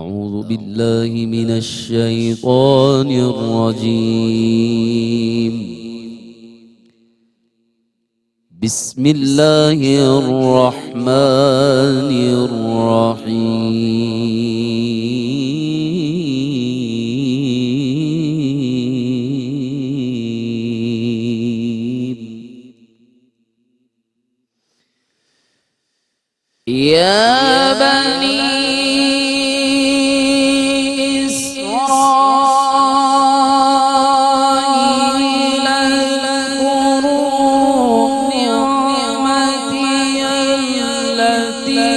أعوذ بالله من الشيطان الرجيم. بسم الله الرحمن الرحيم. يا بني إسرائيل اذكروا نعمتي التي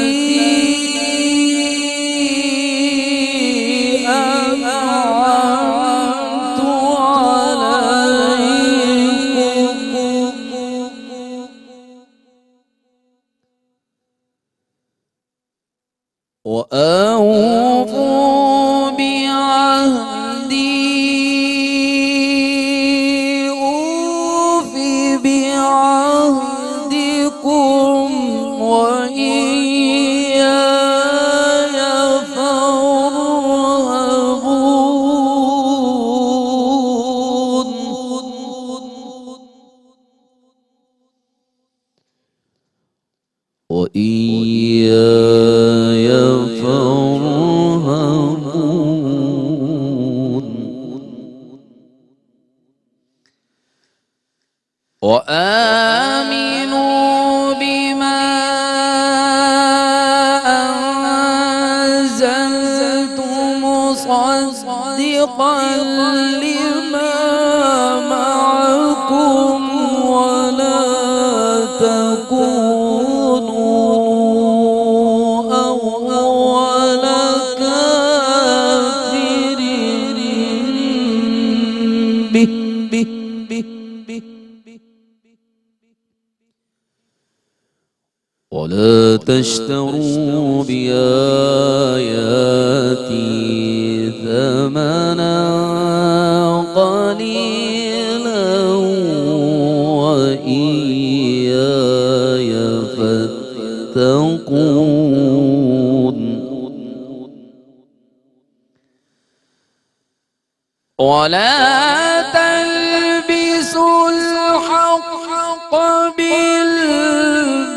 أنعمت عليكم وأوفوا بعهدي أوف بعهدكم وإياي فارهبون. وإياي فارهبون. وآمنوا بما أنزلت مصدقا لما معكم ولا تكونوا أول كافر به ولا تشتروا بآياتي ثمنا قليلا وإياي فاتقون. ولا تلبسوا الحق بالباطل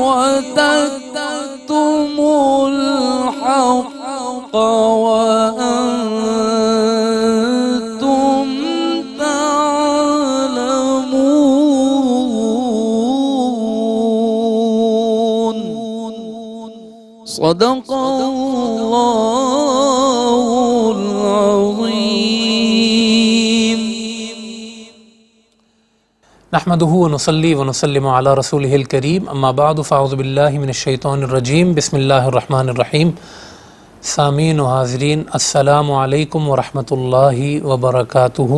وتكتموا الحق وأنتم تعلمون. صدق الله العظيم. نحمده ونصلي ونسلم على رسوله الكريم اما بعد فاعوذ باللہ من الشیطان الرجیم بسم اللہ الرحمن الرحیم. سامعین و حاضرین السلام علیکم ورحمۃ اللہ وبرکاتہ.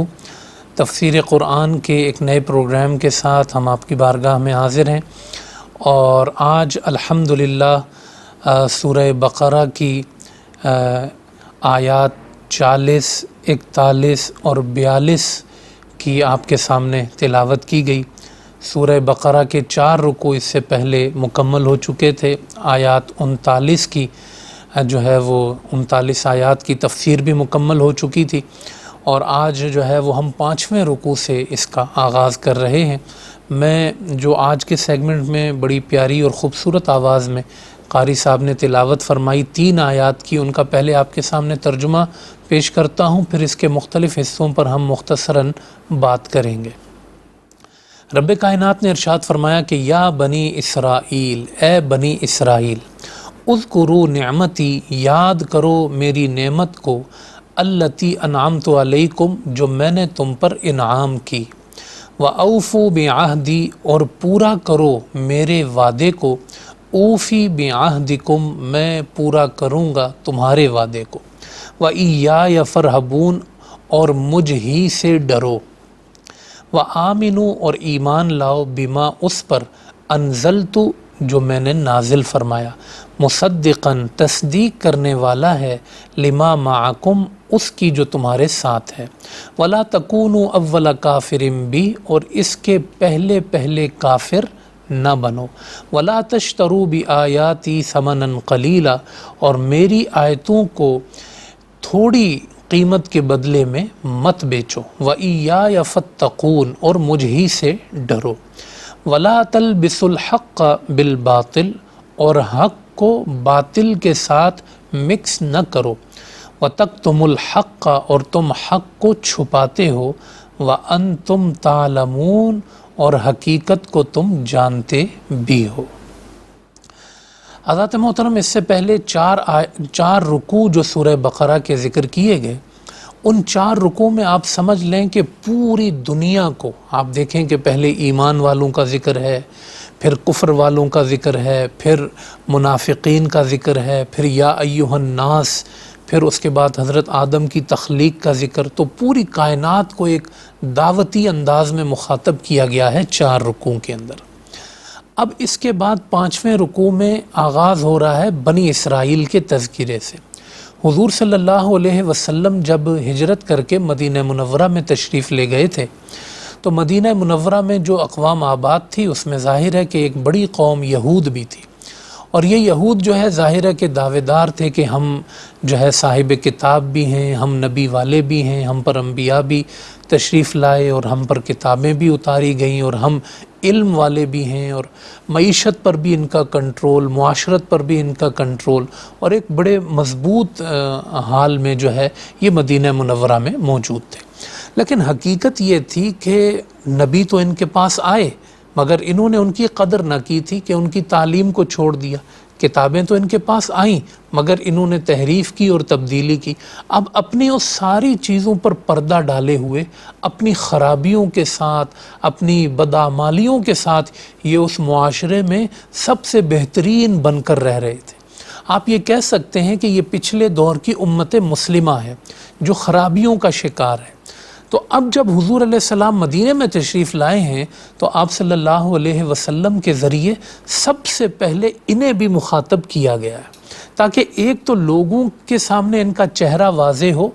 تفسیر قرآن کے ایک نئے پروگرام کے ساتھ ہم آپ کی بارگاہ میں حاضر ہیں، اور آج الحمدللہ سورہ بقرہ کی آیات 40، 41 اور 42 کی آپ کے سامنے تلاوت کی گئی. سورہ بقرہ کے 4 رکوع اس سے پہلے مکمل ہو چکے تھے. آیات 39 کی جو ہے وہ 39 آیات کی تفسیر بھی مکمل ہو چکی تھی، اور آج جو ہے وہ ہم 5ویں رکوع سے اس کا آغاز کر رہے ہیں. میں جو آج کے سیگمنٹ میں بڑی پیاری اور خوبصورت آواز میں قاری صاحب نے تلاوت فرمائی 3 آیات کی، ان کا پہلے آپ کے سامنے ترجمہ پیش کرتا ہوں، پھر اس کے مختلف حصوں پر ہم مختصراً بات کریں گے. رب کائنات نے ارشاد فرمایا کہ یا بنی اسرائیل، اے بنی اسرائیل، اذکروا نعمتی، یاد کرو میری نعمت کو، التی انعمت علیکم، جو میں نے تم پر انعام کی، وَأَوْفُوا بِعَهْدِي، اور پورا کرو میرے وعدے کو، اوفی بعہدکم، میں پورا کروں گا تمہارے وعدے کو، وَإِيَّايَ فَارْهَبُونَ، اور مجھ ہی سے ڈرو، وَآمِنُوا، اور ایمان لاؤ، بما اس پر، انزلت، جو میں نے نازل فرمایا، مصدقاً، تصدیق کرنے والا ہے، لما معکم، اس کی جو تمہارے ساتھ ہے، ولا تکونوا اول کافر بھی، اور اس کے پہلے کافر نہ بنو۔ ولا تشتروا بآیاتی ثمنا قلیلا، اور میری آیتوں کو تھوڑی قیمت کے بدلے میں مت بیچو۔ وَإِيَّايَ فَاتَّقُونَ، اور مجھ ہی سے ڈرو۔ وَلَا تَلْبِسُوا الْحَقَّ بِالْبَاطِلِ، اور حق کو باطل کے ساتھ مکس نہ کرو۔ وَتَكْتُمُوا الْحَقَّ، اور تم حق کو چھپاتے ہو۔ وَأَنْتُمْ تَعْلَمُونَ، اور حقیقت کو تم جانتے بھی ہو۔ حضرات محترم، اس سے پہلے چار رکوع جو سورہ بقرہ کے ذکر کیے گئے، ان 4 رکوع میں آپ سمجھ لیں کہ پوری دنیا کو آپ دیکھیں کہ پہلے ایمان والوں کا ذکر ہے، پھر کفر والوں کا ذکر ہے، پھر منافقین کا ذکر ہے، پھر یا ایھا الناس، پھر اس کے بعد حضرت آدم کی تخلیق کا ذکر، تو پوری کائنات کو ایک دعوتی انداز میں مخاطب کیا گیا ہے 4 رکوع کے اندر۔ اب اس کے بعد 5ویں رکوع میں آغاز ہو رہا ہے بنی اسرائیل کے تذکرے سے۔ حضور صلی اللہ علیہ وسلم جب ہجرت کر کے مدینہ منورہ میں تشریف لے گئے تھے، تو مدینہ منورہ میں جو اقوام آباد تھی اس میں ظاہر ہے کہ ایک بڑی قوم یہود بھی تھی، اور یہ یہود جو ہے ظاہر ہے کہ دعوے دار تھے کہ ہم جو ہے صاحب کتاب بھی ہیں، ہم نبی والے بھی ہیں، ہم پر انبیاء بھی تشریف لائے اور ہم پر کتابیں بھی اتاری گئیں، اور ہم علم والے بھی ہیں، اور معیشت پر بھی ان کا کنٹرول، معاشرت پر بھی ان کا کنٹرول، اور ایک بڑے مضبوط حال میں جو ہے یہ مدینہ منورہ میں موجود تھے۔ لیکن حقیقت یہ تھی کہ نبی تو ان کے پاس آئے، مگر انہوں نے ان کی قدر نہ کی تھی کہ ان کی تعلیم کو چھوڑ دیا۔ کتابیں تو ان کے پاس آئیں، مگر انہوں نے تحریف کی اور تبدیلی کی۔ اب اپنی اس ساری چیزوں پر پردہ ڈالے ہوئے، اپنی خرابیوں کے ساتھ، اپنی بدعمالیوں کے ساتھ یہ اس معاشرے میں سب سے بہترین بن کر رہ رہے تھے۔ آپ یہ کہہ سکتے ہیں کہ یہ پچھلے دور کی امت مسلمہ ہے جو خرابیوں کا شکار ہے۔ تو اب جب حضور علیہ السلام مدینہ میں تشریف لائے ہیں تو آپ صلی اللہ علیہ وسلم کے ذریعے سب سے پہلے انہیں بھی مخاطب کیا گیا ہے، تاکہ ایک تو لوگوں کے سامنے ان کا چہرہ واضح ہو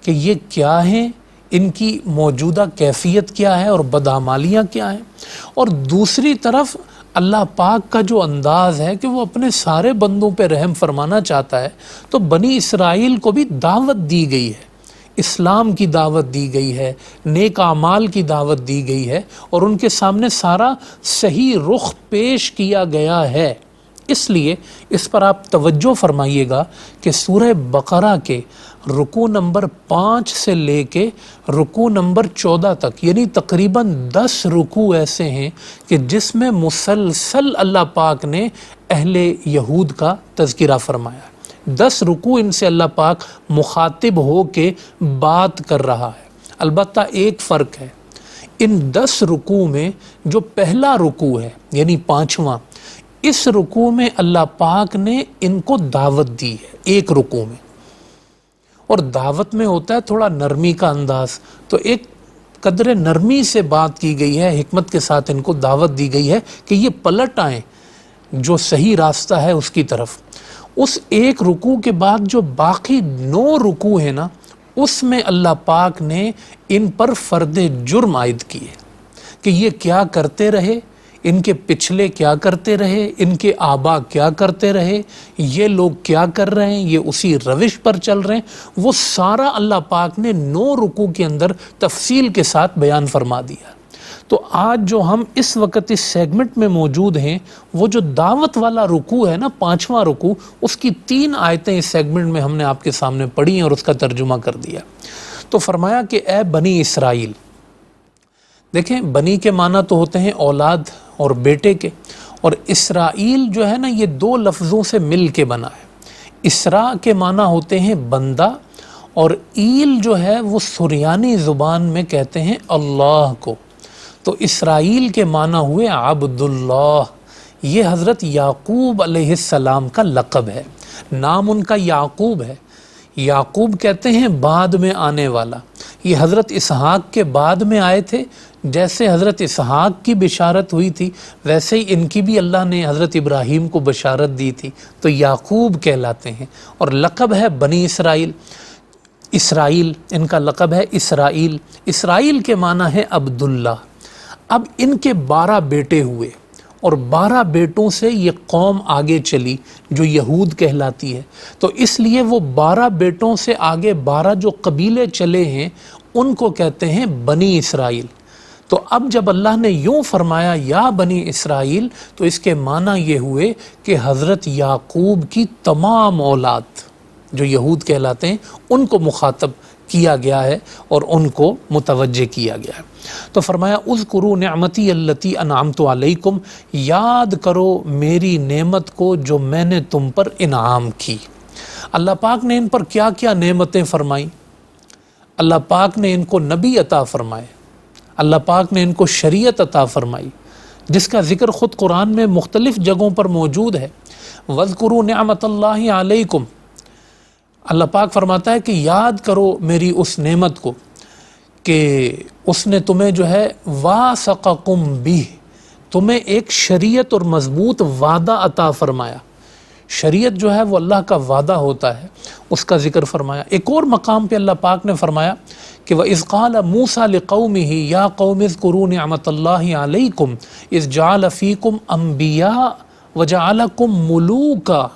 کہ یہ کیا ہیں، ان کی موجودہ کیفیت کیا ہے اور بدعمالیاں کیا ہیں، اور دوسری طرف اللہ پاک کا جو انداز ہے کہ وہ اپنے سارے بندوں پہ رحم فرمانا چاہتا ہے، تو بنی اسرائیل کو بھی دعوت دی گئی ہے، اسلام کی دعوت دی گئی ہے، نیک اعمال کی دعوت دی گئی ہے، اور ان کے سامنے سارا صحیح رخ پیش کیا گیا ہے۔ اس لیے اس پر آپ توجہ فرمائیے گا کہ سورہ بقرہ کے رکوع نمبر 5 سے لے کے رکوع نمبر 14 تک، یعنی تقریباً 10 رکوع ایسے ہیں کہ جس میں مسلسل اللہ پاک نے اہل یہود کا تذکرہ فرمایا ہے۔ 10 رکوع ان سے اللہ پاک مخاطب ہو کے بات کر رہا ہے۔ البتہ ایک فرق ہے، ان 10 رکوع میں جو پہلا رکوع ہے یعنی 5واں، اس رکوع میں اللہ پاک نے ان کو دعوت دی ہے ایک رکوع میں، اور دعوت میں ہوتا ہے تھوڑا نرمی کا انداز، تو ایک قدر نرمی سے بات کی گئی ہے، حکمت کے ساتھ ان کو دعوت دی گئی ہے کہ یہ پلٹ آئیں جو صحیح راستہ ہے اس کی طرف۔ اس ایک رکوع کے بعد جو باقی 9 رکوع ہیں نا، اس میں اللہ پاک نے ان پر فرد جرم عائد کیے کہ یہ کیا کرتے رہے، ان کے پچھلے کیا کرتے رہے، ان کے آبا کیا کرتے رہے، یہ لوگ کیا کر رہے ہیں، یہ اسی روش پر چل رہے ہیں، وہ سارا اللہ پاک نے 9 رکوع کے اندر تفصیل کے ساتھ بیان فرما دیا۔ تو آج جو ہم اس وقت اس سیگمنٹ میں موجود ہیں، وہ جو دعوت والا رکوع ہے نا، 5واں رکوع، اس کی 3 آیتیں اس سیگمنٹ میں ہم نے آپ کے سامنے پڑھی ہیں اور اس کا ترجمہ کر دیا۔ تو فرمایا کہ اے بنی اسرائیل، دیکھیں بنی کے معنی تو ہوتے ہیں اولاد اور بیٹے کے، اور اسرائیل جو ہے نا یہ 2 لفظوں سے مل کے بنا ہے۔ اسراء کے معنی ہوتے ہیں بندہ، اور ایل جو ہے وہ سریانی زبان میں کہتے ہیں اللہ کو، تو اسرائیل کے معنی ہوئے عبداللہ۔ یہ حضرت یعقوب علیہ السلام کا لقب ہے، نام ان کا یعقوب ہے۔ یعقوب کہتے ہیں بعد میں آنے والا، یہ حضرت اسحاق کے بعد میں آئے تھے۔ جیسے حضرت اسحاق کی بشارت ہوئی تھی ویسے ہی ان کی بھی اللہ نے حضرت ابراہیم کو بشارت دی تھی، تو یعقوب کہلاتے ہیں، اور لقب ہے بنی اسرائیل۔ اسرائیل ان کا لقب ہے اسرائیل۔ اسرائیل کے معنی ہے عبداللہ۔ اب ان کے 12 بیٹے ہوئے، اور 12 بیٹوں سے یہ قوم آگے چلی جو یہود کہلاتی ہے، تو اس لیے وہ 12 بیٹوں سے آگے 12 جو قبیلے چلے ہیں ان کو کہتے ہیں بنی اسرائیل۔ تو اب جب اللہ نے یوں فرمایا یا بنی اسرائیل، تو اس کے معنی یہ ہوئے کہ حضرت یعقوب کی تمام اولاد جو یہود کہلاتے ہیں ان کو مخاطب کیا گیا ہے اور ان کو متوجہ کیا گیا ہے۔ تو فرمایا اذکروا نعمتی التی انعمت علیکم، یاد کرو میری نعمت کو جو میں نے تم پر انعام کی۔ اللہ پاک نے ان پر کیا کیا نعمتیں فرمائیں؟ اللہ پاک نے ان کو نبی عطا فرمائے، اللہ پاک نے ان کو شریعت عطا فرمائی، جس کا ذکر خود قرآن میں مختلف جگہوں پر موجود ہے۔ وَاذْكُرُوا نِعْمَةَ اللَّهِ عَلَيْكُمْ، اللہ پاک فرماتا ہے کہ یاد کرو میری اس نعمت کو کہ اس نے تمہیں جو ہے وَاسَقَكُمْ بِهِ، تمہیں ایک شریعت اور مضبوط وعدہ عطا فرمایا۔ شریعت جو ہے وہ اللہ کا وعدہ ہوتا ہے، اس کا ذکر فرمایا۔ ایک اور مقام پہ اللہ پاک نے فرمایا کہ وَإِذْ قَالَ مُوسَىٰ لِقَوْمِهِ يَا قَوْمِ اذْكُرُوا نِعْمَةَ اللَّهِ عَلَيْكُمْ إِذْ جَعَلَ فِيكُمْ أَنْبِيَاءَ وَجَعَلَكُمْ مُلُوكًا۔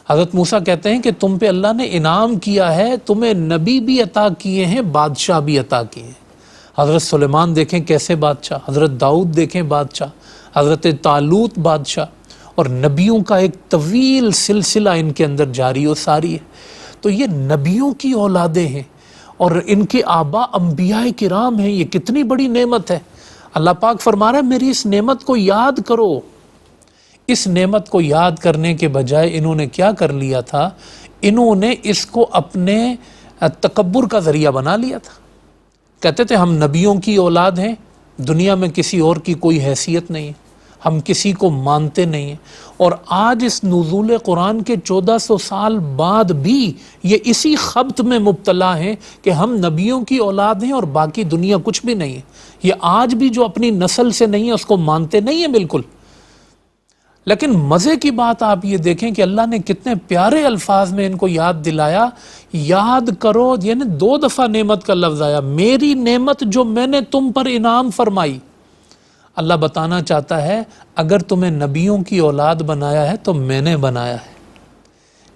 حضرت موسیٰ کہتے ہیں کہ تم پہ اللہ نے انعام کیا ہے، تمہیں نبی بھی عطا کیے ہیں، بادشاہ بھی عطا کیے ہیں۔ حضرت سلیمان دیکھیں کیسے بادشاہ، حضرت داؤد دیکھیں بادشاہ، حضرت طالوت بادشاہ، اور نبیوں کا ایک طویل سلسلہ ان کے اندر جاری و ساری ہے۔ تو یہ نبیوں کی اولادیں ہیں اور ان کے آبا انبیاء کرام ہیں، یہ کتنی بڑی نعمت ہے۔ اللہ پاک فرما رہا ہے میری اس نعمت کو یاد کرو۔ اس نعمت کو یاد کرنے کے بجائے انہوں نے کیا کر لیا تھا؟ انہوں نے اس کو اپنے تکبر کا ذریعہ بنا لیا تھا۔ کہتے تھے ہم نبیوں کی اولاد ہیں، دنیا میں کسی اور کی کوئی حیثیت نہیں ہے، ہم کسی کو مانتے نہیں ہیں۔ اور آج اس نزول قرآن کے 1400 سال بعد بھی یہ اسی خبط میں مبتلا ہیں کہ ہم نبیوں کی اولاد ہیں اور باقی دنیا کچھ بھی نہیں ہے۔ یہ آج بھی جو اپنی نسل سے نہیں ہے اس کو مانتے نہیں ہیں بالکل۔ لیکن مزے کی بات آپ یہ دیکھیں کہ اللہ نے کتنے پیارے الفاظ میں ان کو یاد دلایا، یاد کرو، یعنی 2 دفعہ نعمت کا لفظ آیا، میری نعمت جو میں نے تم پر انعام فرمائی۔ اللہ بتانا چاہتا ہے اگر تمہیں نبیوں کی اولاد بنایا ہے تو میں نے بنایا ہے۔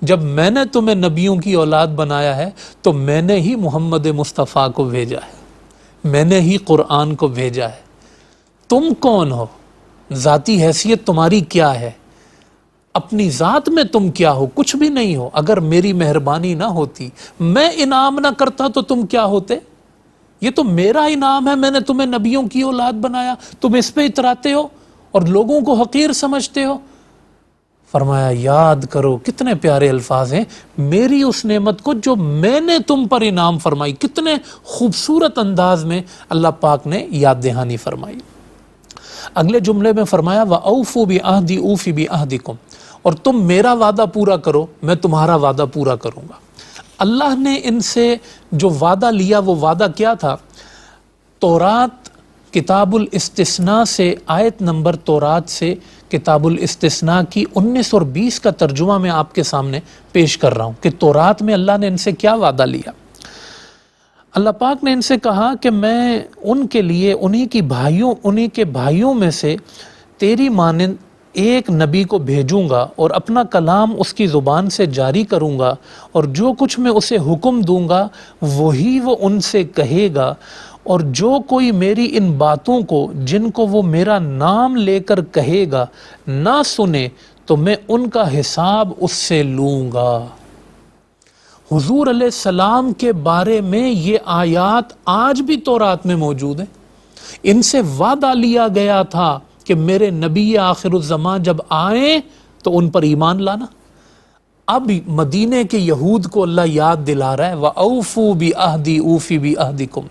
جب میں نے تمہیں نبیوں کی اولاد بنایا ہے تو میں نے ہی محمد مصطفیٰ کو بھیجا ہے، میں نے ہی قرآن کو بھیجا ہے۔ تم کون ہو؟ ذاتی حیثیت تمہاری کیا ہے؟ اپنی ذات میں تم کیا ہو؟ کچھ بھی نہیں ہو۔ اگر میری مہربانی نہ ہوتی، میں انعام نہ کرتا تو تم کیا ہوتے؟ یہ تو میرا انعام ہے، میں نے تمہیں نبیوں کی اولاد بنایا، تم اس پہ اتراتے ہو اور لوگوں کو حقیر سمجھتے ہو۔ فرمایا یاد کرو، کتنے پیارے الفاظ ہیں، میری اس نعمت کو جو میں نے تم پر انعام فرمائی۔ کتنے خوبصورت انداز میں اللہ پاک نے یاد دہانی فرمائی۔ اگلے جملے میں فرمایا وَأَوْفُوا بِعَهْدِي أُوفِ بِعَهْدِكُمْ، اور تم میرا وعدہ پورا کرو، میں تمہارا وعدہ پورا کروں گا۔ اللہ نے ان سے جو وعدہ لیا وہ وعدہ کیا تھا؟ تورات کتاب الاستثناء سے آیت نمبر تورات سے کتاب الاستثناء کی 19 اور 20 کا ترجمہ میں آپ کے سامنے پیش کر رہا ہوں کہ تورات میں اللہ نے ان سے کیا وعدہ لیا۔ اللہ پاک نے ان سے کہا کہ میں ان کے لیے انہی کے بھائیوں میں سے تیری مانند ایک نبی کو بھیجوں گا اور اپنا کلام اس کی زبان سے جاری کروں گا، اور جو کچھ میں اسے حکم دوں گا وہی وہ ان سے کہے گا، اور جو کوئی میری ان باتوں کو جن کو وہ میرا نام لے کر کہے گا نہ سنے تو میں ان کا حساب اس سے لوں گا۔ حضور علیہ السلام کے بارے میں یہ آیات آج بھی تورات میں موجود ہیں۔ ان سے وعدہ لیا گیا تھا کہ میرے نبی آخر الزمان جب آئیں تو ان پر ایمان لانا۔ اب مدینے کے یہود کو اللہ یاد دلا رہا ہے وَأَوْفُوا بِعَهْدِي أُوفِ بِعَهْدِكُمْ،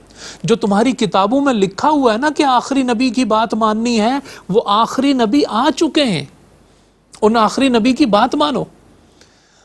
جو تمہاری کتابوں میں لکھا ہوا ہے نا کہ آخری نبی کی بات ماننی ہے، وہ آخری نبی آ چکے ہیں، ان آخری نبی کی بات مانو۔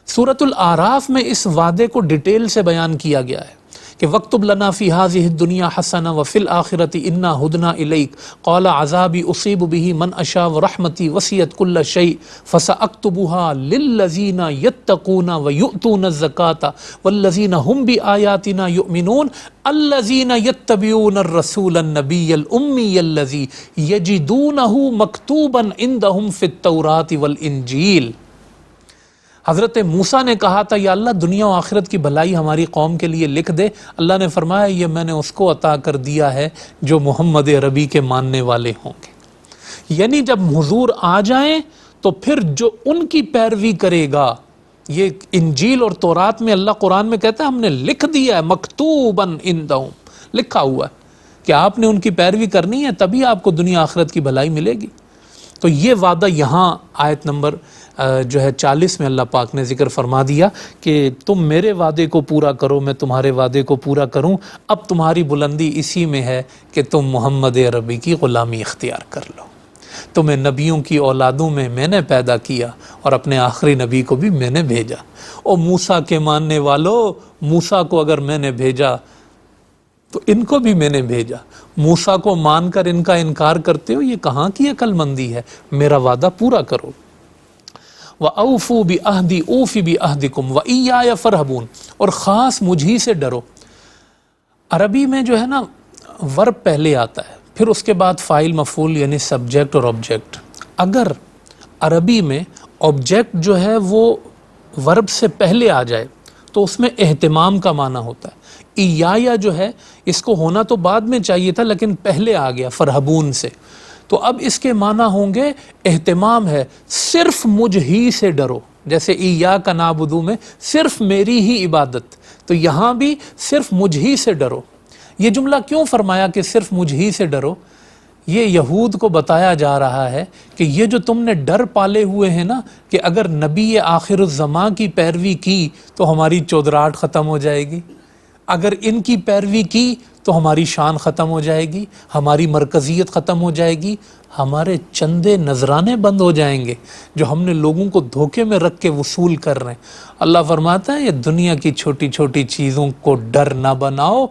سورۃ الاعراف میں اس وعدے کو ڈیٹیل سے بیان کیا گیا ہے کہ وَاکْتُبْ لَنَا فِي هَذِهِ الدُّنْيَا حَسَنَةً وَفِي الْآخِرَةِ إِنَّا هُدْنَا إِلَيْكَ قَالَ عَذَابِي أُصِيبُ بِهِ مَنْ أَشَاءُ وَرَحْمَتِي وَسِعَتْ كُلَّ شَيْءٍ فَسَأَكْتُبُهَا لِلَّذِينَ يَتَّقُونَ وَيُؤْتُونَ الزَّكَاةَ وَالَّذِينَ هُمْ بِآيَاتِنَا يُؤْمِنُونَ الَّذِينَ يَتَّبِعُونَ الرَّسُولَ النَّبِيَّ الْأُمِّيَّ الَّذِي يَجِدُونَهُ مَكْتُوبًا عِندَهُمْ فِي التَّوْرَاةِ وَالْإِنْجِيلِ۔ حضرت موسیٰ نے کہا تھا یا اللہ دنیا و آخرت کی بھلائی ہماری قوم کے لیے لکھ دے، اللہ نے فرمایا یہ میں نے اس کو عطا کر دیا ہے جو محمد عربی کے ماننے والے ہوں گے۔ یعنی جب حضور آ جائیں تو پھر جو ان کی پیروی کرے گا، یہ انجیل اور تورات میں اللہ قرآن میں کہتا ہے ہم نے لکھ دیا ہے، مکتوباً عندہم، لکھا ہوا ہے کہ آپ نے ان کی پیروی کرنی ہے، تبھی آپ کو دنیا آخرت کی بھلائی ملے گی۔ تو یہ وعدہ یہاں آیت نمبر 40 میں اللہ پاک نے ذکر فرما دیا کہ تم میرے وعدے کو پورا کرو، میں تمہارے وعدے کو پورا کروں، اب تمہاری بلندی اسی میں ہے کہ تم محمد عربی کی غلامی اختیار کر لو۔ تمہیں نبیوں کی اولادوں میں نے پیدا کیا اور اپنے آخری نبی کو بھی میں نے بھیجا۔ اور موسیٰ کے ماننے والوں، موسیٰ کو اگر میں نے بھیجا تو ان کو بھی میں نے بھیجا۔ موسیٰ کو مان کر ان کا انکار کرتے ہو، یہ کہاں کی عقل مندی ہے؟ میرا وعدہ پورا کرو۔ وَأَوْفُوا بِعَهْدِي أُوفِ بِعَهْدِكُمْ وَإِيَّايَ فَارْهَبُونِ، اور خاص مجھی سے ڈرو۔ عربی میں جو ہے نا ورب پہلے آتا ہے، پھر اس کے بعد فاعل مفعول یعنی سبجیکٹ اور آبجیکٹ۔ اگر عربی میں آبجیکٹ جو ہے وہ ورب سے پہلے آ جائے تو اس میں اہتمام کا معنی ہوتا ہے۔ ایایا جو ہے اس کو ہونا تو بعد میں چاہیے تھا لیکن پہلے آ گیا فرحبون سے، تو اب اس کے معنی ہوں گے اہتمام ہے، صرف مجھ ہی سے ڈرو۔ جیسے ایاک نعبدو میں صرف میری ہی عبادت، تو یہاں بھی صرف مجھ ہی سے ڈرو۔ یہ جملہ کیوں فرمایا کہ صرف مجھ ہی سے ڈرو؟ یہ یہود کو بتایا جا رہا ہے کہ یہ جو تم نے ڈر پالے ہوئے ہیں نا کہ اگر نبی آخر الزماں کی پیروی کی تو ہماری چودراہٹ ختم ہو جائے گی، اگر ان کی پیروی کی تو ہماری شان ختم ہو جائے گی، ہماری مرکزیت ختم ہو جائے گی، ہمارے چندے نذرانے بند ہو جائیں گے جو ہم نے لوگوں کو دھوکے میں رکھ کے وصول کر رہے ہیں۔ اللہ فرماتا ہے یہ دنیا کی چھوٹی چھوٹی چیزوں کو ڈر نہ بناؤ،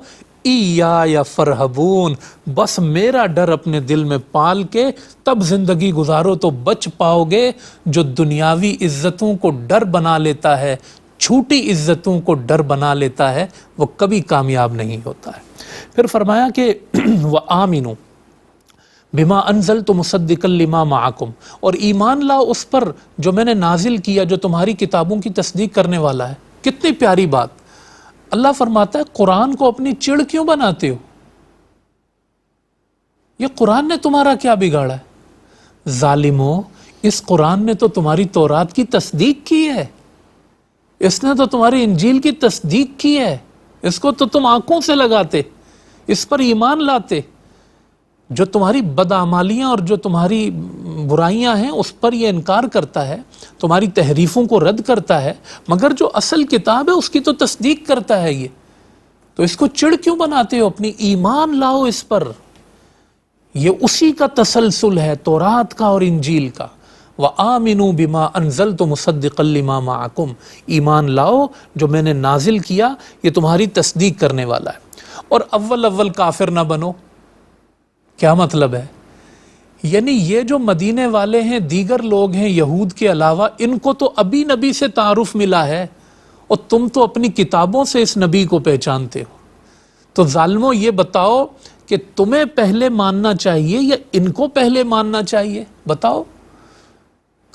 یا فرحبون، بس میرا ڈر اپنے دل میں پال کے تب زندگی گزارو تو بچ پاؤ گے۔ جو دنیاوی عزتوں کو ڈر بنا لیتا ہے، چھوٹی عزتوں کو ڈر بنا لیتا ہے، وہ کبھی کامیاب نہیں ہوتا ہے۔ پھر فرمایا کہ وَآمِنُوا بِمَا أَنزَلْتُ مُصَدِّقًا لِمَا مَعَكُمْ، اور ایمان لاؤ اس پر جو میں نے نازل کیا جو تمہاری کتابوں کی تصدیق کرنے والا ہے۔ کتنی پیاری بات! اللہ فرماتا ہے قرآن کو اپنی چڑ کیوں بناتے ہو؟ یہ قرآن نے تمہارا کیا بگاڑا ہے؟ ظالمو، اس قرآن نے تو تمہاری تورات کی تصدیق کی ہے، اس نے تو تمہاری انجیل کی تصدیق کی ہے، اس کو تو تم آنکھوں سے لگاتے، اس پر ایمان لاتے۔ جو تمہاری بدعمالیاں اور جو تمہاری برائیاں ہیں اس پر یہ انکار کرتا ہے، تمہاری تحریفوں کو رد کرتا ہے، مگر جو اصل کتاب ہے اس کی تو تصدیق کرتا ہے یہ، تو اس کو چڑ کیوں بناتے ہو؟ اپنی ایمان لاؤ اس پر۔ یہ اسی کا تسلسل ہے تورات کا اور انجیل کا۔ وَآمِنُوا بِمَا أَنزَلْتُ مُصَدِّقًا لِمَا مَعَكُمْ، ایمان لاؤ جو میں نے نازل کیا یہ تمہاری تصدیق کرنے والا ہے۔ اور اول کافر نہ بنو، کیا مطلب ہے؟ یعنی یہ جو مدینے والے ہیں، دیگر لوگ ہیں یہود کے علاوہ، ان کو تو ابھی نبی سے تعارف ملا ہے اور تم تو اپنی کتابوں سے اس نبی کو پہچانتے ہو۔ تو ظالموں یہ بتاؤ کہ تمہیں پہلے ماننا چاہیے یا ان کو پہلے ماننا چاہیے؟ بتاؤ۔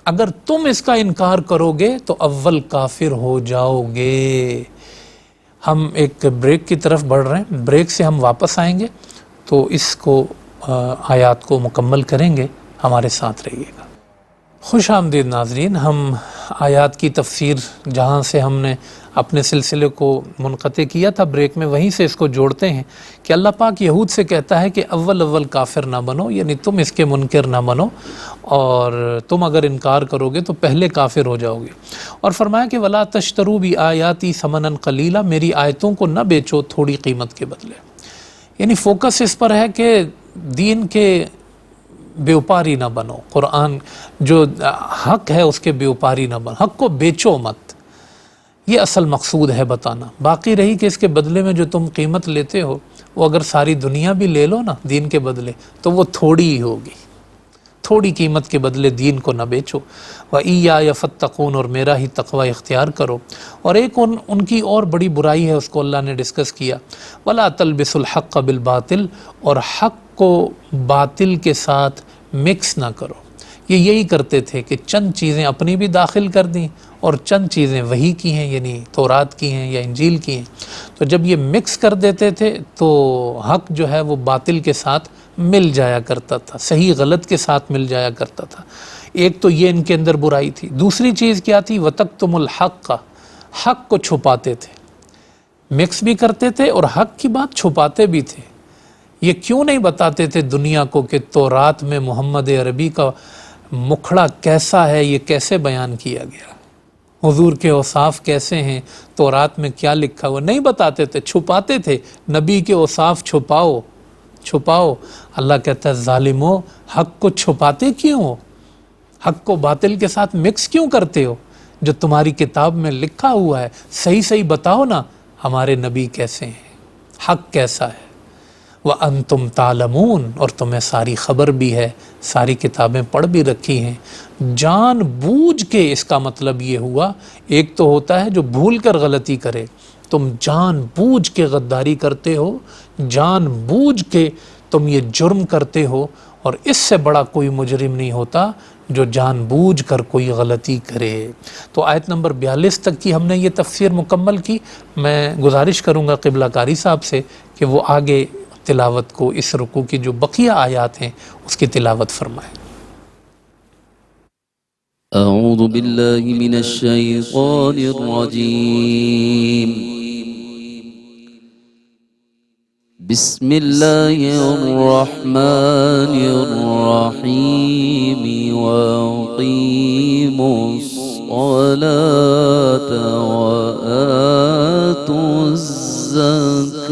اگر تم اس کا انکار کرو گے تو اول کافر ہو جاؤ گے۔ ہم ایک بریک کی طرف بڑھ رہے ہیں، بریک سے ہم واپس آئیں گے تو اس کو آیات کو مکمل کریں گے، ہمارے ساتھ رہیے گا۔ خوش آمدید ناظرین، ہم آیات کی تفسیر جہاں سے ہم نے اپنے سلسلے کو منقطع کیا تھا بریک میں، وہیں سے اس کو جوڑتے ہیں کہ اللہ پاک یہود سے کہتا ہے کہ اول کافر نہ بنو، یعنی تم اس کے منکر نہ بنو، اور تم اگر انکار کرو گے تو پہلے کافر ہو جاؤ گے۔ اور فرمایا کہ وَلَا تَشْتَرُوا بِآيَاتِي ثَمَنًا قَلِيلًا، میری آیتوں کو نہ بیچو تھوڑی قیمت کے بدلے۔ یعنی فوکس اس پر ہے کہ دین کے بیوپاری نہ بنو، قرآن جو حق ہے اس کے بیوپاری نہ بنو، حق کو بیچو مت۔ یہ اصل مقصود ہے بتانا. باقی رہی کہ اس کے بدلے میں جو تم قیمت لیتے ہو وہ اگر ساری دنیا بھی لے لو نا دین کے بدلے تو وہ تھوڑی ہی ہوگی. تھوڑی قیمت کے بدلے دین کو نہ بیچو. وَإِيَّايَ فَاتَّقُونَ اور میرا ہی تقوی اختیار کرو. اور ایک ان کی اور بڑی برائی ہے, اس کو اللہ نے ڈسکس کیا. وَلَا تَلْبِسُوا الْحَقَّ بِالْبَاطِلِ اور حق کو باطل کے ساتھ مکس نہ کرو. یہ یہی کرتے تھے کہ چند چیزیں اپنی بھی داخل کر دیں اور چند چیزیں وحی کی ہیں یعنی تورات کی ہیں یا انجیل کی ہیں. تو جب یہ مکس کر دیتے تھے تو حق جو ہے وہ باطل کے ساتھ مل جایا کرتا تھا, صحیح غلط کے ساتھ مل جایا کرتا تھا. ایک تو یہ ان کے اندر برائی تھی. دوسری چیز کیا تھی؟ وَتَكْتُمُ الْحَقَّ حق کو چھپاتے تھے, مکس بھی کرتے تھے اور حق کی بات چھپاتے بھی تھے. یہ کیوں نہیں بتاتے تھے دنیا کو کہ تورات میں محمد عربی کا مکھڑا کیسا ہے, یہ کیسے بیان کیا گیا, حضور کے اوصاف کیسے ہیں, تورات میں کیا لکھا ہوا؟ نہیں بتاتے تھے, چھپاتے تھے. نبی کے اوصاف چھپاؤ چھپاؤ. اللہ کہتا ہے ظالمو حق کو چھپاتے کیوں ہو, حق کو باطل کے ساتھ مکس کیوں کرتے ہو؟ جو تمہاری کتاب میں لکھا ہوا ہے صحیح صحیح بتاؤ نا, ہمارے نبی کیسے ہیں, حق کیسا ہے. وَأَنْتُمْ تَعْلَمُونَ اور تمہیں ساری خبر بھی ہے, ساری کتابیں پڑھ بھی رکھی ہیں. جان بوجھ کے, اس کا مطلب یہ ہوا ایک تو ہوتا ہے جو بھول کر غلطی کرے, تم جان بوجھ کے غداری کرتے ہو, جان بوجھ کے تم یہ جرم کرتے ہو, اور اس سے بڑا کوئی مجرم نہیں ہوتا جو جان بوجھ کر کوئی غلطی کرے. تو آیت نمبر 42 تک کی ہم نے یہ تفسیر مکمل کی. میں گزارش کروں گا قبلہ کاری صاحب سے کہ وہ آگے تلاوت کو, اس رکوع کی جو بقیہ آیات ہیں اس کی تلاوت فرمائیں. اعوذ باللہ من الشیطان الرجیم. بسم اللہ الرحمن الرحیم. وَأَقِیمُوا الصَّلَاةَ وَآتُوا الزَّكَاةَ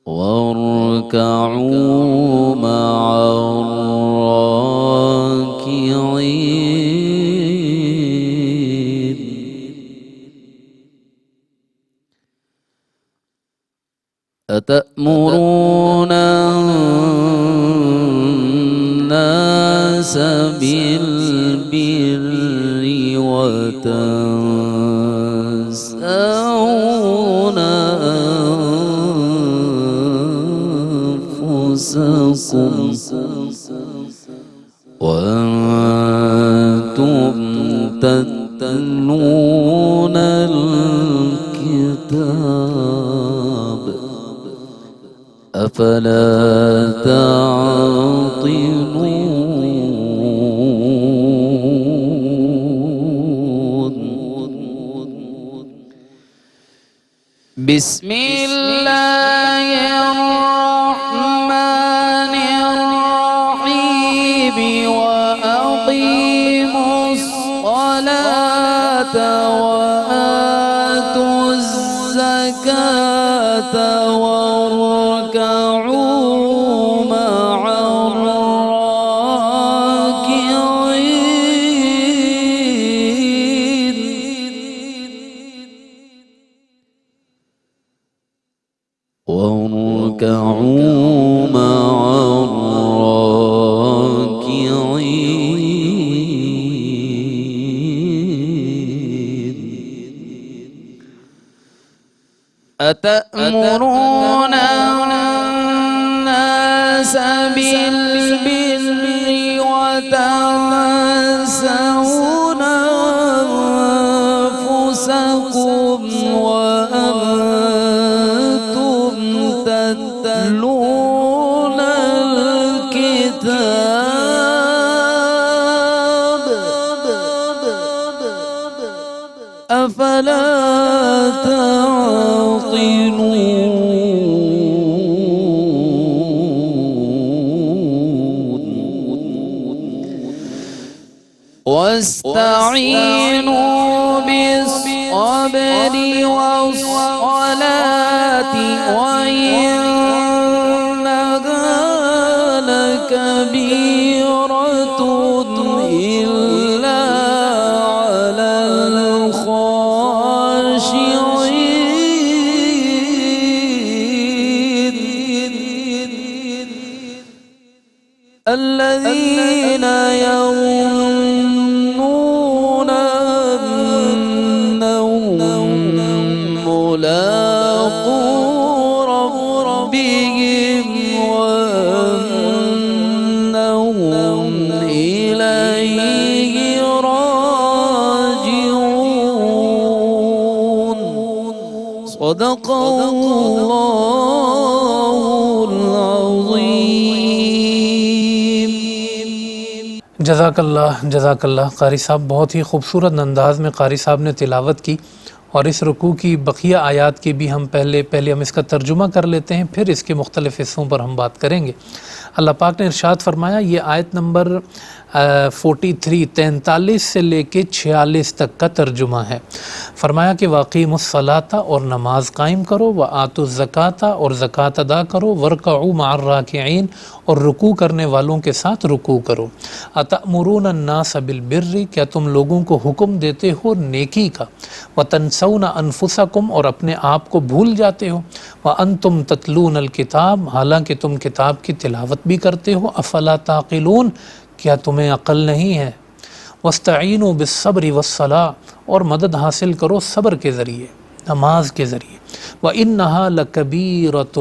وَارْكَعُوا مَعَ الرَّاكِعِينَ. أَتَأْمُرُونَ النَّاسَ بِالْبِرِّ وَتَنسَوْنَ أَنفُسَكُمْ وَأَنْتُمْ تَتْلُونَ الْكِتَابَ أَفَلَا تَعْقِلُونَ. بسم اللہ الرحمن الرحیم. وَأَقِیمُوا الصَّلَاةَ وَآتُوا الزَّكَاةَ وَارْكَعُوا مَعَ الرَّاكِعِينَ. وَارْكَعُوا مَعَ الرَّاكِعِينَ. أَتَأْمُرُونَ النَّاسَ بِالْبِرِّ وَتَنسَوْنَ أَنفُسَكُمْ وَأَنْتُمْ تَتْلُونَ الْكِتَابَ أَفَلَا تَعْقِلُونَ. وَاسْتَعِينُوا بِالصَّبْرِ وَالصَّلَاةِ وَإِنَّهَا لَكَبِيرَةٌ إِلَّا صدق الله العظيم. جزاک اللہ قاری صاحب، بہت ہی خوبصورت انداز میں قاری صاحب نے تلاوت کی، اور اس رکوع کی بقیہ آیات کی بھی ہم پہلے ہم اس کا ترجمہ کر لیتے ہیں، پھر اس کے مختلف حصوں پر ہم بات کریں گے۔ اللہ پاک نے ارشاد فرمایا، یہ آیت نمبر 43 سے لے کے 46 تک کا ترجمہ ہے۔ فرمایا کہ واقیم الصلاۃ، اور نماز قائم کرو، وآتوا الزکاۃ، اور زکوٰۃ ادا کرو، ورکعوا مع الراکعین، اور رکوع کرنے والوں کے ساتھ رکوع کرو۔ اتأمرون الناس بالبر، کیا تم لوگوں کو حکم دیتے ہو نیکی کا، وتنسون انفسکم، اور اپنے آپ کو بھول جاتے ہو، وانتم تتلون الکتاب، حالانکہ تم کتاب کی تلاوت بھی کرتے ہو، افلا تعقلون، کیا تمہیں عقل نہیں ہے؟ واستعینوا بالصبر والصلاۃ، اور مدد حاصل کرو صبر کے ذریعے، نماز کے ذریعے، وانہا لکبیرۃ،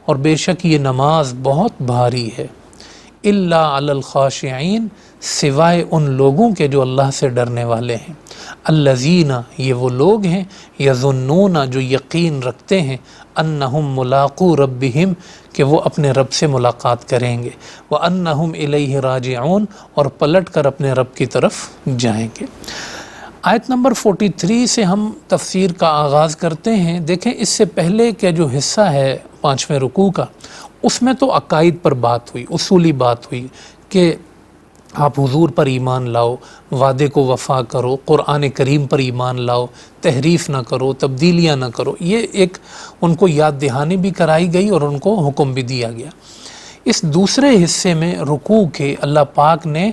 اور بے شک یہ نماز بہت بھاری ہے، الا علی الخاشعین، سوائے ان لوگوں کے جو اللہ سے ڈرنے والے ہیں، الذین، یہ وہ لوگ ہیں، یظنون، جو یقین رکھتے ہیں، انہم ملاقو ربہم، کہ وہ اپنے رب سے ملاقات کریں گے، وانہم الیہ راجعون، اور پلٹ کر اپنے رب کی طرف جائیں گے۔ آیت نمبر 43 سے ہم تفسیر کا آغاز کرتے ہیں۔ دیکھیں اس سے پہلے کا جو حصہ ہے 5ویں رکوع کا، اس میں تو عقائد پر بات ہوئی، اصولی بات ہوئی کہ آپ حضور پر ایمان لاؤ، وعدے کو وفا کرو، قرآن کریم پر ایمان لاؤ، تحریف نہ کرو، تبدیلیاں نہ کرو، یہ ایک ان کو یاد دہانی بھی کرائی گئی اور ان کو حکم بھی دیا گیا۔ اس دوسرے حصے میں رکوع کے اللہ پاک نے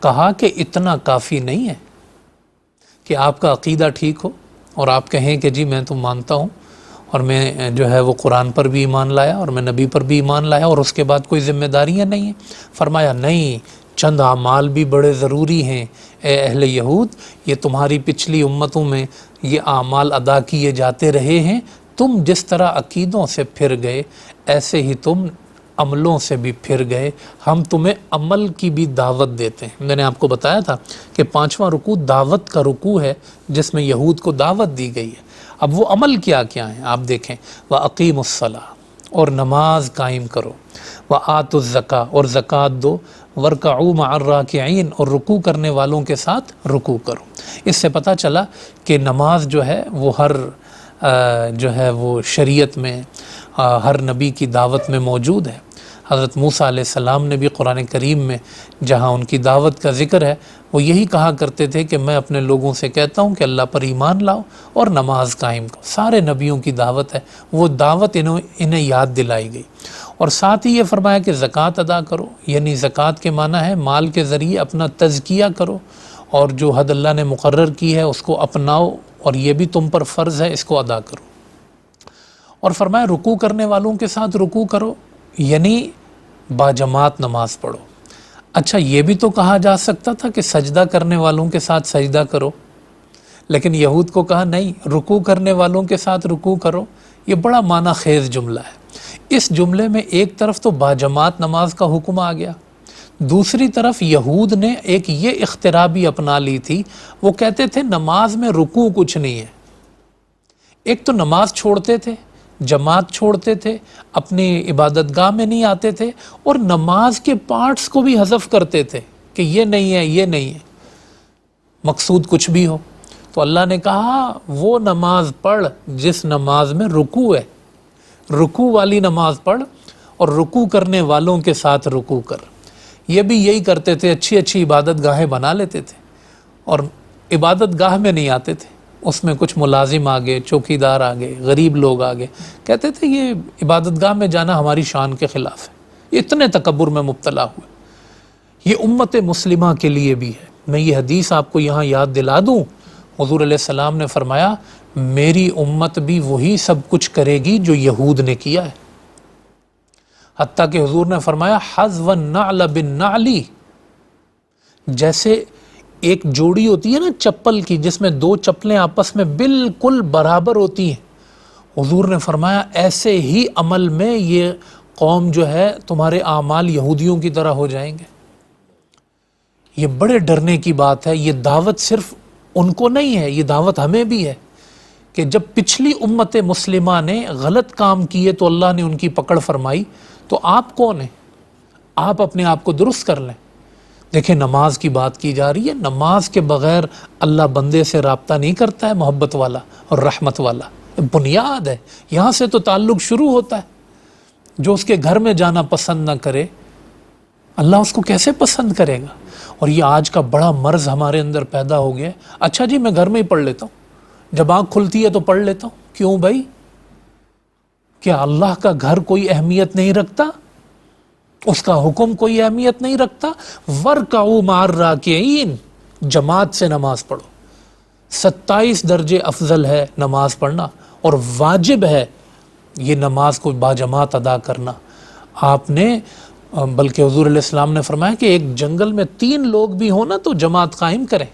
کہا کہ اتنا کافی نہیں ہے کہ آپ کا عقیدہ ٹھیک ہو اور آپ کہیں کہ جی میں تو مانتا ہوں اور میں جو ہے وہ قرآن پر بھی ایمان لایا اور میں نبی پر بھی ایمان لایا، اور اس کے بعد کوئی ذمہ داریاں نہیں ہیں۔ فرمایا نہیں، چند اعمال بھی بڑے ضروری ہیں اے اہل یہود، یہ تمہاری پچھلی امتوں میں یہ اعمال ادا کیے جاتے رہے ہیں، تم جس طرح عقیدوں سے پھر گئے ایسے ہی تم عملوں سے بھی پھر گئے، ہم تمہیں عمل کی بھی دعوت دیتے ہیں۔ میں نے آپ کو بتایا تھا کہ 5واں رکوع دعوت کا رکوع ہے جس میں یہود کو دعوت دی گئی ہے۔ اب وہ عمل کیا ہیں آپ دیکھیں، وَأَقِيمُوا الصَّلَاةَ، اور نماز قائم کرو، وَآتُوا الزَّكَاةَ، اور زکوٰۃ دو، وَارْكَعُوا مَعَ الرَّاكِعِينَ، اور رکوع کرنے والوں کے ساتھ رکوع کرو۔ اس سے پتہ چلا کہ نماز جو ہے وہ ہر جو ہے وہ شریعت میں ہر نبی کی دعوت میں موجود ہے۔ حضرت موسیٰ علیہ السلام نے بھی قرآن کریم میں جہاں ان کی دعوت کا ذکر ہے وہ یہی کہا کرتے تھے کہ میں اپنے لوگوں سے کہتا ہوں کہ اللہ پر ایمان لاؤ اور نماز قائم کرو۔ سارے نبیوں کی دعوت ہے، وہ دعوت انہیں یاد دلائی گئی، اور ساتھ ہی یہ فرمایا کہ زکوٰۃ ادا کرو، یعنی زکوٰۃ کے معنی ہے مال کے ذریعے اپنا تزکیہ کرو، اور جو حد اللہ نے مقرر کی ہے اس کو اپناؤ، اور یہ بھی تم پر فرض ہے، اس کو ادا کرو۔ اور فرمایا رکوع کرنے والوں کے ساتھ رکوع کرو، یعنی باجماعت نماز پڑھو۔ اچھا یہ بھی تو کہا جا سکتا تھا کہ سجدہ کرنے والوں کے ساتھ سجدہ کرو، لیکن یہود کو کہا نہیں، رکوع کرنے والوں کے ساتھ رکوع کرو۔ یہ بڑا معنی خیز جملہ ہے۔ اس جملے میں ایک طرف تو باجماعت نماز کا حکم آ گیا، دوسری طرف یہود نے ایک یہ اختراع بھی اپنا لی تھی، وہ کہتے تھے نماز میں رکوع کچھ نہیں ہے۔ ایک تو نماز چھوڑتے تھے، جماعت چھوڑتے تھے، اپنی عبادت گاہ میں نہیں آتے تھے، اور نماز کے پارٹس کو بھی حذف کرتے تھے کہ یہ نہیں ہے، یہ نہیں ہے، مقصود کچھ بھی ہو۔ تو اللہ نے کہا وہ نماز پڑھ جس نماز میں رکوع ہے، رکوع والی نماز پڑھ، اور رکوع کرنے والوں کے ساتھ رکوع کر۔ یہ بھی یہی کرتے تھے، اچھی اچھی عبادت گاہیں بنا لیتے تھے اور عبادت گاہ میں نہیں آتے تھے، اس میں کچھ ملازم آگے، چوکیدار آگے، غریب لوگ آگے، کہتے تھے یہ عبادت گاہ میں جانا ہماری شان کے خلاف ہے۔ اتنے تکبر میں مبتلا ہوئے۔ یہ امت مسلمہ کے لیے بھی ہے۔ میں یہ حدیث آپ کو یہاں یاد دلا دوں، حضور علیہ السلام نے فرمایا میری امت بھی وہی سب کچھ کرے گی جو یہود نے کیا ہے، حتیٰ کہ حضور نے فرمایا حذو النعل بالنعل، جیسے ایک جوڑی ہوتی ہے نا چپل کی جس میں دو چپلیں آپس میں بالکل برابر ہوتی ہیں، حضور نے فرمایا ایسے ہی عمل میں یہ قوم جو ہے تمہارے اعمال یہودیوں کی طرح ہو جائیں گے۔ یہ بڑے ڈرنے کی بات ہے، یہ دعوت صرف ان کو نہیں ہے، یہ دعوت ہمیں بھی ہے کہ جب پچھلی امت مسلمہ نے غلط کام کیے تو اللہ نے ان کی پکڑ فرمائی، تو آپ کون ہیں؟ آپ اپنے آپ کو درست کر لیں۔ دیکھیں نماز کی بات کی جا رہی ہے، نماز کے بغیر اللہ بندے سے رابطہ نہیں کرتا ہے، محبت والا اور رحمت والا، بنیاد ہے، یہاں سے تو تعلق شروع ہوتا ہے۔ جو اس کے گھر میں جانا پسند نہ کرے، اللہ اس کو کیسے پسند کرے گا؟ اور یہ آج کا بڑا مرض ہمارے اندر پیدا ہو گیا ہے، اچھا جی میں گھر میں ہی پڑھ لیتا ہوں، جب آنکھ کھلتی ہے تو پڑھ لیتا ہوں۔ کیوں بھائی؟ کیا اللہ کا گھر کوئی اہمیت نہیں رکھتا؟ اس کا حکم کوئی اہمیت نہیں رکھتا؟ وَارْكَعُوا مَعَ الرَّاكِعِينَ، جماعت سے نماز پڑھو، 27 درجے افضل ہے نماز پڑھنا، اور واجب ہے یہ نماز کو باجماعت ادا کرنا۔ آپ نے بلکہ حضور علیہ السلام نے فرمایا کہ ایک جنگل میں 3 لوگ بھی ہوں نا تو جماعت قائم کریں،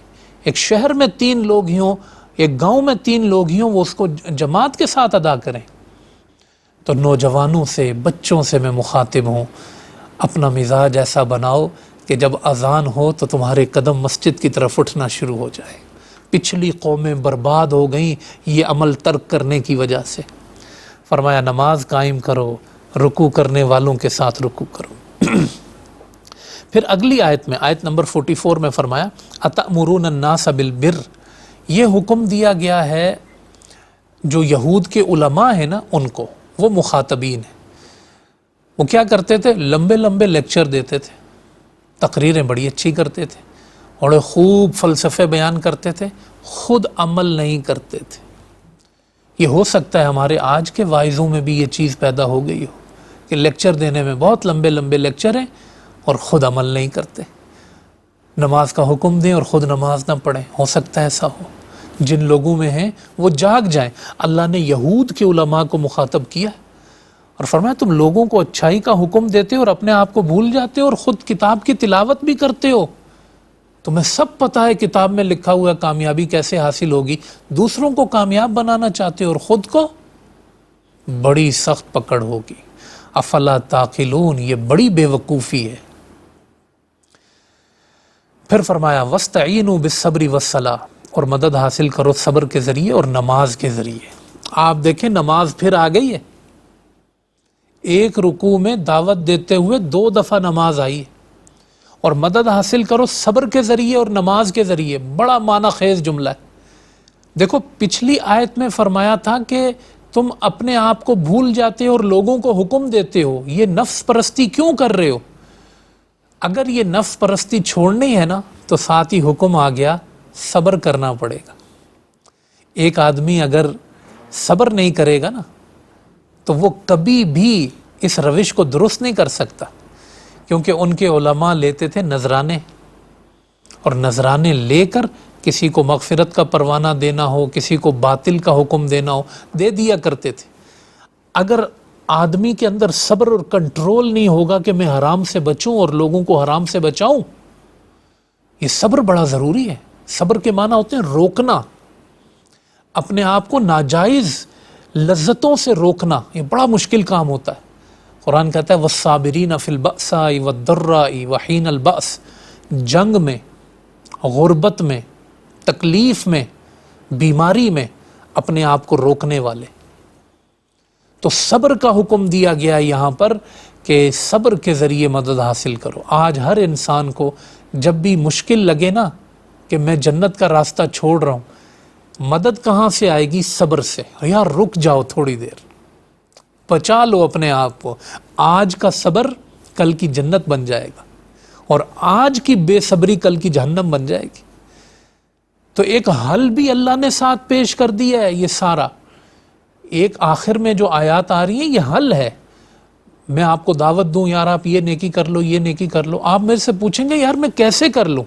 ایک شہر میں 3 لوگ ہی ہوں، ایک گاؤں میں 3 لوگ ہی ہوں، وہ اس کو جماعت کے ساتھ ادا کریں۔ تو نوجوانوں سے، بچوں سے میں مخاطب ہوں، اپنا مزاج ایسا بناؤ کہ جب اذان ہو تو تمہارے قدم مسجد کی طرف اٹھنا شروع ہو جائے۔ پچھلی قومیں برباد ہو گئیں یہ عمل ترک کرنے کی وجہ سے۔ فرمایا نماز قائم کرو، رکوع کرنے والوں کے ساتھ رکوع کرو۔ پھر اگلی آیت میں، آیت نمبر 44 میں فرمایا اَتَأْمُرُونَ النَّاسَ بِالْبِرِّ، یہ حکم دیا گیا ہے جو یہود کے علماء ہیں نا ان کو، وہ مخاطبین ہیں۔ وہ کیا کرتے تھے؟ لمبے لمبے لیکچر دیتے تھے، تقریریں بڑی اچھی کرتے تھے، اور خوب فلسفے بیان کرتے تھے، خود عمل نہیں کرتے تھے۔ یہ ہو سکتا ہے ہمارے آج کے واعظوں میں بھی یہ چیز پیدا ہو گئی ہو کہ لیکچر دینے میں بہت لمبے لمبے لیکچر ہیں اور خود عمل نہیں کرتے، نماز کا حکم دیں اور خود نماز نہ پڑھیں۔ ہو سکتا ہے ایسا ہو، جن لوگوں میں ہیں وہ جاگ جائیں۔ اللہ نے یہود کے علماء کو مخاطب کیا اور فرمایا تم لوگوں کو اچھائی کا حکم دیتے ہو اور اپنے آپ کو بھول جاتے ہو اور خود کتاب کی تلاوت بھی کرتے ہو۔ تمہیں سب پتہ ہے کتاب میں لکھا ہوا کامیابی کیسے حاصل ہوگی، دوسروں کو کامیاب بنانا چاہتے ہو اور خود کو بڑی سخت پکڑ ہوگی۔ افلا تعقلون، یہ بڑی بے وقوفی ہے۔ پھر فرمایا وَاسْتَعِینُوا بِالصَّبْرِ وَالصَّلَاةِ، اور مدد حاصل کرو صبر کے ذریعے اور نماز کے ذریعے۔ آپ دیکھیں نماز پھر آ گئی ہے، ایک رکوع میں دعوت دیتے ہوئے 2 دفعہ نماز آئی ہے، اور مدد حاصل کرو صبر کے ذریعے اور نماز کے ذریعے۔ بڑا معنی خیز جملہ ہے۔ دیکھو پچھلی آیت میں فرمایا تھا کہ تم اپنے آپ کو بھول جاتے ہو اور لوگوں کو حکم دیتے ہو، یہ نفس پرستی کیوں کر رہے ہو؟ اگر یہ نفس پرستی چھوڑنی ہے نا تو ساتھ ہی حکم آ گیا صبر کرنا پڑے گا۔ ایک آدمی اگر صبر نہیں کرے گا نا تو وہ کبھی بھی اس روش کو درست نہیں کر سکتا، کیونکہ ان کے علماء لیتے تھے نذرانے، اور نذرانے لے کر کسی کو مغفرت کا پروانہ دینا ہو، کسی کو باطل کا حکم دینا ہو، دے دیا کرتے تھے۔ اگر آدمی کے اندر صبر اور کنٹرول نہیں ہوگا کہ میں حرام سے بچوں اور لوگوں کو حرام سے بچاؤں، یہ صبر بڑا ضروری ہے۔ صبر کے معنی ہوتے ہیں روکنا، اپنے آپ کو ناجائز لذتوں سے روکنا، یہ بڑا مشکل کام ہوتا ہے۔ قرآن کہتا ہے وَالصَّابِرِينَ فِي الْبَأْسَاءِ وَالضَّرَّاءِ وَحِينَ الْبَأْسِ، جنگ میں، غربت میں، تکلیف میں، بیماری میں اپنے آپ کو روکنے والے۔ تو صبر کا حکم دیا گیا یہاں پر کہ صبر کے ذریعے مدد حاصل کرو۔ آج ہر انسان کو جب بھی مشکل لگے نا کہ میں جنت کا راستہ چھوڑ رہا ہوں، مدد کہاں سے آئے گی؟ صبر سے۔ یار رک جاؤ تھوڑی دیر، بچا لو اپنے آپ کو۔ آج کا صبر کل کی جنت بن جائے گا، اور آج کی بے صبری کل کی جہنم بن جائے گی۔ تو ایک حل بھی اللہ نے ساتھ پیش کر دیا ہے۔ یہ سارا ایک آخر میں جو آیات آ رہی ہیں یہ حل ہے۔ میں آپ کو دعوت دوں یار آپ یہ نیکی کر لو، یہ نیکی کر لو، آپ میرے سے پوچھیں گے یار میں کیسے کر لوں؟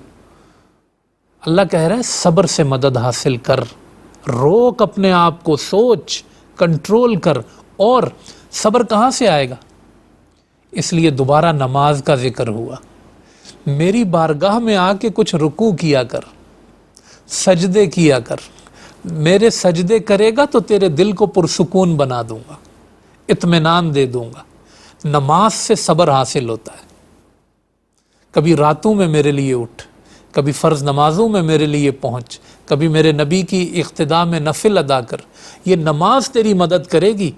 اللہ کہہ رہا ہے صبر سے مدد حاصل کر، روک اپنے آپ کو، سوچ، کنٹرول کر۔ اور صبر کہاں سے آئے گا؟ اس لیے دوبارہ نماز کا ذکر ہوا۔ میری بارگاہ میں آ کے کچھ رکوع کیا کر، سجدے کیا کر، میرے سجدے کرے گا تو تیرے دل کو پرسکون بنا دوں گا، اطمینان دے دوں گا۔ نماز سے صبر حاصل ہوتا ہے۔ کبھی راتوں میں میرے لیے اٹھ، کبھی فرض نمازوں میں میرے لیے پہنچ، کبھی میرے نبی کی اقتداء میں نفل ادا کر. یہ نماز تیری مدد کرے گی.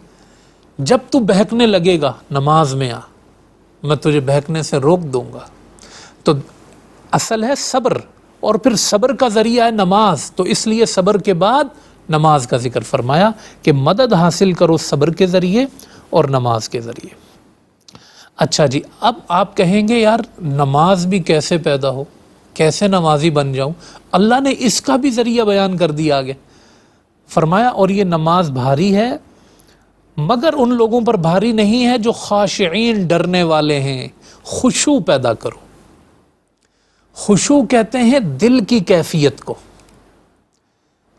جب تو بہکنے لگے گا نماز میں آ، میں تجھے بہکنے سے روک دوں گا. تو اصل ہے صبر، اور پھر صبر کا ذریعہ ہے نماز. تو اس لیے صبر کے بعد نماز کا ذکر فرمایا کہ مدد حاصل کرو صبر کے ذریعے اور نماز کے ذریعے. اچھا جی، اب آپ کہیں گے یار نماز بھی کیسے پیدا ہو، کیسے نمازی بن جاؤں؟ اللہ نے اس کا بھی ذریعہ بیان کر دیا آگے. فرمایا اور یہ نماز بھاری ہے مگر ان لوگوں پر بھاری نہیں ہے جو خاشعین، ڈرنے والے ہیں. خشوع پیدا کرو. خشوع کہتے ہیں دل کی کیفیت کو،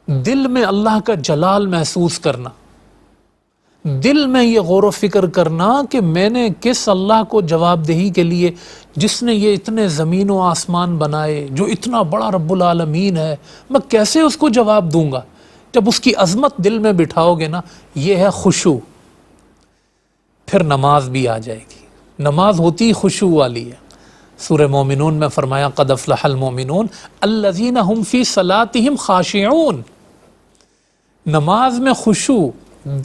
دل میں اللہ کا جلال محسوس کرنا، دل میں یہ غور و فکر کرنا کہ میں نے کس اللہ کو جواب دہی کے لیے، جس نے یہ اتنے زمین و آسمان بنائے، جو اتنا بڑا رب العالمین ہے، میں کیسے اس کو جواب دوں گا؟ جب اس کی عظمت دل میں بٹھاؤ گے نا، یہ ہے خشوع. پھر نماز بھی آ جائے گی. نماز ہوتی خشوع والی ہے. سورہ مومنون میں فرمایا قد افلح المومنون الذین هم فی صلاتہم خاشعون. نماز میں خشوع،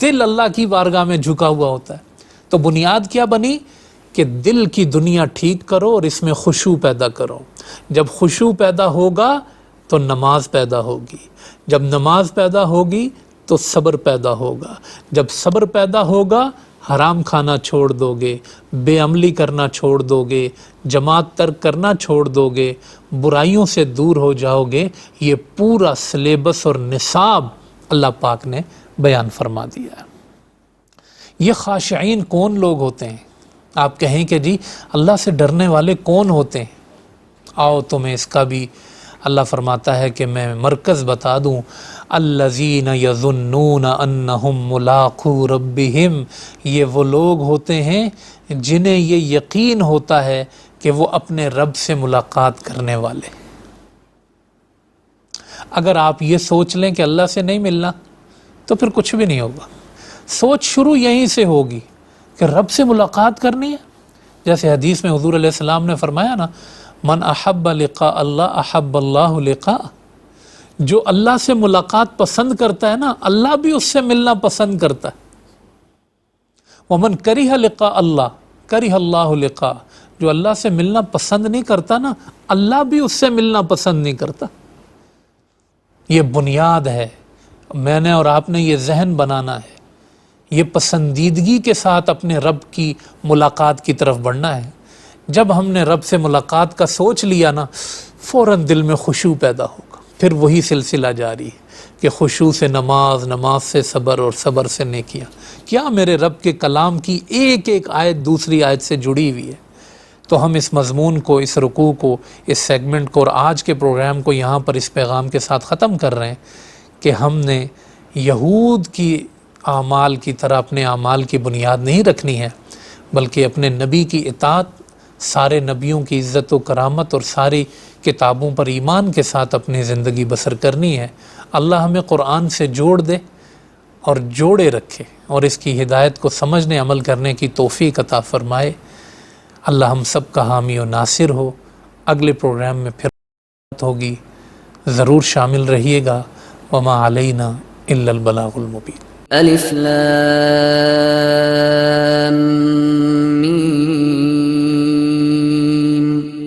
دل اللہ کی بارگاہ میں جھکا ہوا ہوتا ہے. تو بنیاد کیا بنی کہ دل کی دنیا ٹھیک کرو اور اس میں خشوع پیدا کرو. جب خشوع پیدا ہوگا تو نماز پیدا ہوگی. جب نماز پیدا ہوگی تو صبر پیدا ہوگا. جب صبر پیدا ہوگا حرام کھانا چھوڑ دو گے، بے عملی کرنا چھوڑ دو گے، جماعت ترک کرنا چھوڑ دو گے، برائیوں سے دور ہو جاؤ گے. یہ پورا سلیبس اور نصاب اللہ پاک نے بیان فرما دیا ہے. یہ خاشعین کون لوگ ہوتے ہیں؟ آپ کہیں کہ جی اللہ سے ڈرنے والے کون ہوتے ہیں؟ آؤ تمہیں اس کا بھی اللہ فرماتا ہے کہ میں مرکز بتا دوں. الذین یظنون انہم ملاقو ربہم، یہ وہ لوگ ہوتے ہیں جنہیں یہ یقین ہوتا ہے کہ وہ اپنے رب سے ملاقات کرنے والے. اگر آپ یہ سوچ لیں کہ اللہ سے نہیں ملنا تو پھر کچھ بھی نہیں ہوگا. سوچ شروع یہیں سے ہوگی کہ رب سے ملاقات کرنی ہے. جیسے حدیث میں حضور علیہ السلام نے فرمایا نا، من احب لقاء اللہ احب اللہ لقاء. جو اللہ سے ملاقات پسند کرتا ہے نا، اللہ بھی اس سے ملنا پسند کرتا ہے. ومن کرہ لقاء اللہ کرہ اللہ لقاء. جو اللہ سے ملنا پسند نہیں کرتا نا، اللہ بھی اس سے ملنا پسند نہیں کرتا. یہ بنیاد ہے. میں نے اور آپ نے یہ ذہن بنانا ہے، یہ پسندیدگی کے ساتھ اپنے رب کی ملاقات کی طرف بڑھنا ہے. جب ہم نے رب سے ملاقات کا سوچ لیا نا، فوراً دل میں خشوع پیدا ہوگا. پھر وہی سلسلہ جاری ہے کہ خشوع سے نماز، نماز سے صبر اور صبر سے نیکیاں. کیا میرے رب کے کلام کی ایک ایک آیت دوسری آیت سے جڑی ہوئی ہے. تو ہم اس مضمون کو، اس رکوع کو، اس سیگمنٹ کو اور آج کے پروگرام کو یہاں پر اس پیغام کے ساتھ ختم کر رہے ہیں کہ ہم نے یہود کی اعمال کی طرح اپنے اعمال کی بنیاد نہیں رکھنی ہے، بلکہ اپنے نبی کی اطاعت، سارے نبیوں کی عزت و کرامت اور ساری کتابوں پر ایمان کے ساتھ اپنی زندگی بسر کرنی ہے. اللہ ہمیں قرآن سے جوڑ دے اور جوڑے رکھے اور اس کی ہدایت کو سمجھنے عمل کرنے کی توفیق عطا فرمائے. اللہ ہم سب کا حامی و ناصر ہو. اگلے پروگرام میں پھر بات ہوگی، ضرور شامل رہیے گا. وما علینا الا البلاغ المبین. الف لام